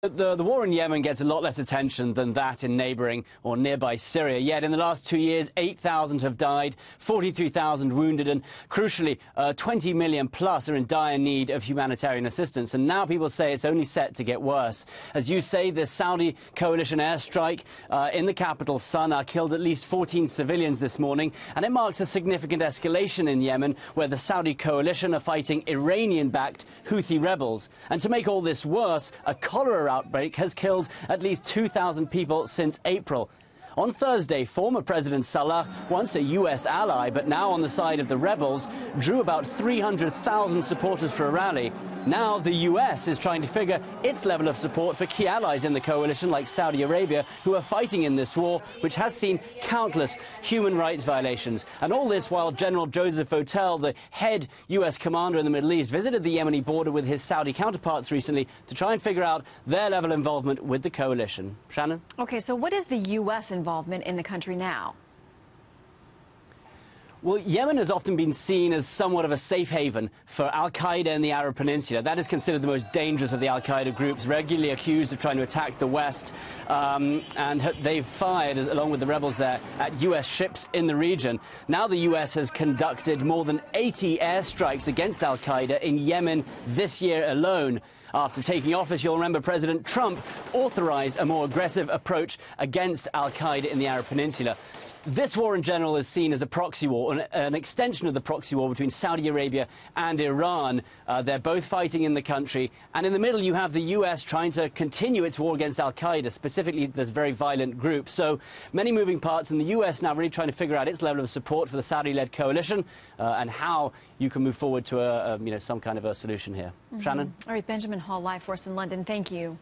The war in Yemen gets a lot less attention than that in neighboring or nearby Syria. Yet in the last 2 years, 8,000 have died, 43,000 wounded, and crucially, 20 million plus are in dire need of humanitarian assistance. And now people say it's only set to get worse. As you say, the Saudi coalition airstrike in the capital, Sana'a, killed at least 14 civilians this morning, and it marks a significant escalation in Yemen, where the Saudi coalition are fighting Iranian-backed Houthi rebels. And to make all this worse, a cholera outbreak has killed at least 2,000 people since April. On Thursday, former President Salah, once a U.S. ally but now on the side of the rebels, drew about 300,000 supporters for a rally. Now the U.S. is trying to figure its level of support for key allies in the coalition like Saudi Arabia, who are fighting in this war, which has seen countless human rights violations. And all this while General Joseph Votel, the head U.S. commander in the Middle East, visited the Yemeni border with his Saudi counterparts recently to try and figure out their level of involvement with the coalition. Shannon? Okay, so what is the U.S. involvement in the country now? Well, Yemen has often been seen as somewhat of a safe haven for al-Qaeda in the Arab Peninsula. That is considered the most dangerous of the al-Qaeda groups, regularly accused of trying to attack the West. And they've fired, along with the rebels there, at U.S. ships in the region. Now the U.S. has conducted more than 80 airstrikes against al-Qaeda in Yemen this year alone. After taking office, you'll remember President Trump authorized a more aggressive approach against al-Qaeda in the Arab Peninsula. This war in general is seen as a proxy war, an extension of the proxy war between Saudi Arabia and Iran. They're both fighting in the country, and in the middle you have the U.S. trying to continue its war against al-Qaeda, specifically this very violent group. So many moving parts, and the U.S. now really trying to figure out its level of support for the Saudi-led coalition and how you can move forward to some kind of a solution here. Shannon? All right, Benjamin Hall, live for us in London. Thank you.